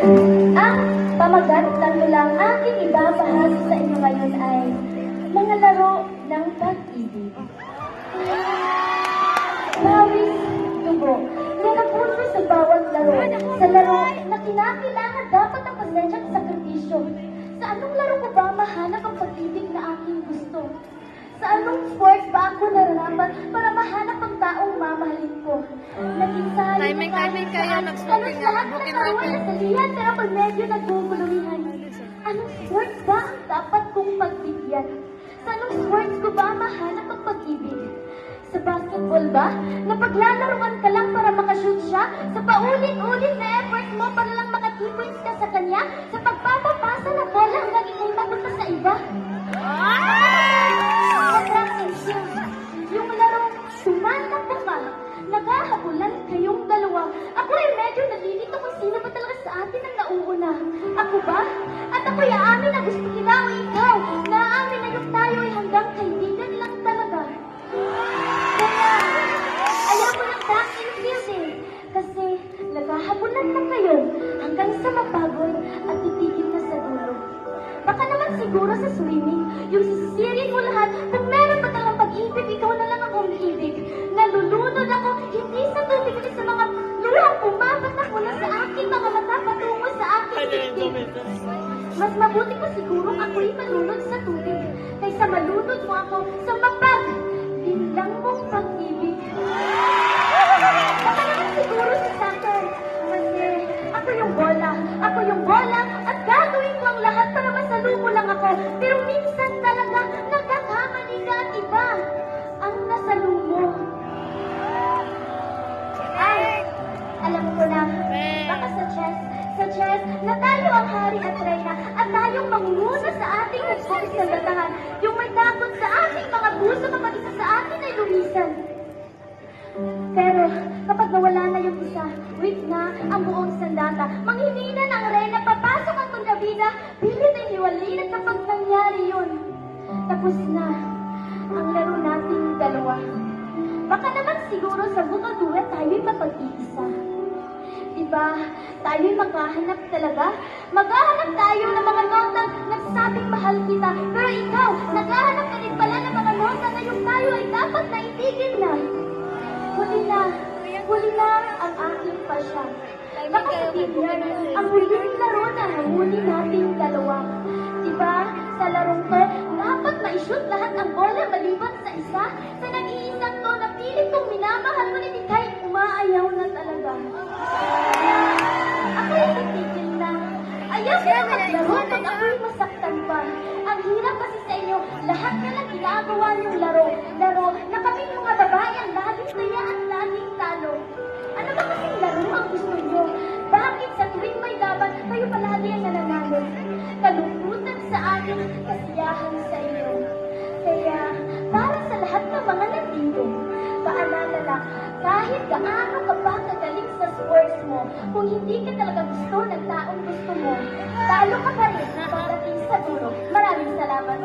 Ang pamagat ng tulang aking ibabahagi sa inyo ngayon ay mga laro ng pag-ibig. Pawis, dugo, na nagpuso sa bawat laro. Sa laro na kinakailangan dapat ang pasensya at sakripisyo. Sa anong laro ko ba mahanap ang pag-ibig na aking gusto? Sa anong sport ba ako nararapat para mahanap ang taong mamahalin ko? Nag-ensayo Timing kayo, nag-smoking halos lahat booking ng laro ay natin. nasalihan pero pag medyo naguguluhan. Anong sport ba ang dapat kong pagbigyan? Sa anong sports ko ba mahanap ang pag-ibig? Sa basketball ba? Na paglalaruan ka lang para makashoot siya? Sa paulit-ulit na effort mo para lang makatipoints ka sa kanya? Sa pagpapapasa na bola hanggang ikay mapunta sa iba? Sa track and field, yung larong tumatakbo ka, naghahabulan kayong dalawa. Ako ay medyo nalilito kung sino ba talaga sa atin ang nauuna. Ako ba? At ako'y aamin na gusto kita o ikaw. Naaamin na yung tayo ay hanggang kaibigan lang talaga. Kaya, ayaw ko ng track and field eh. Kasi naghahabulan na kayo hanggang sa mapagod at titigil na sa dulo. Baka naman siguro sa swimming, yung sisirin mo lahat, kung meron pa talang pag-ibig, ikaw na lang ang umiibig. Nalulunod ako, hindi sa tubig, kundi sa mga luhang pumapatak mula sa aking mga mata patungo sa aking dibdib. Mas mabuti pa siguro ako'y malunod sa tubig, kaysa malunod mo ako sa mapag-linlang mong pag-ibig. Baka naman siguro sa soccer, kasi ako yung bola, at gagawin ko ang lahat para masalubo lang ako. Pero minsan talaga, nagkakamali ka at iba ang nasalubo. Ay, alam ko na, baka sa chess, na tayo ang hari at reyna, at tayong mangunguna sa ating nagpapis na gatahan, yung may takot sa ating mga puso kapag isa sa atin ay lumisan. Pero kapag nawala na yung isa, weak na ang buong sandata, manghihina ng reyna, papasok ang kontrabida, pilit ay hiwalin, at kapag nangyari yun, tapos na ang laro nating dalawa. Baka naman siguro sa buto duet tayo'y mapag-iisa. Diba, tayo'y maghahanap talaga? Maghahanap tayo ng mga notang nagsasabing mahal kita, pero ikaw, naghahanap ka rin pala ng mga nota na yung tayo ay dapat naitigil na. Huli na ang aking pasya. Baka sabihin yan, ang huling laro na hangulin nating dalawa. Diba, sa larong to, dapat ma-shoot lahat ang bola maliban sa isa. Sa nag-iisang to, na pilit kong minamahal ko ni Tikay, umaayaw na talaga. Ako'y natigil na. Ayaw ko na maglaro pag ako'y masaktan pa. Ang hirap kasi sa inyo, lahat na lang ginagawa niyong laro na kaming mga babae ang laging taya at laging talo. Ano ba kasing laro ang gusto niyo? Bakit sa tuwing may laban, kayo palagi ang nananalo? Kalungkutan sa akin, kasiyahan sa inyo. Kaya, para sa lahat ng mga nandito, paalala lang, kahit gaano ka pa kagaling sa sports mo, kung hindi ka talaga gusto ng taong gusto mo, talo ka pa rin pagdating sa dulo. Maraming salamat.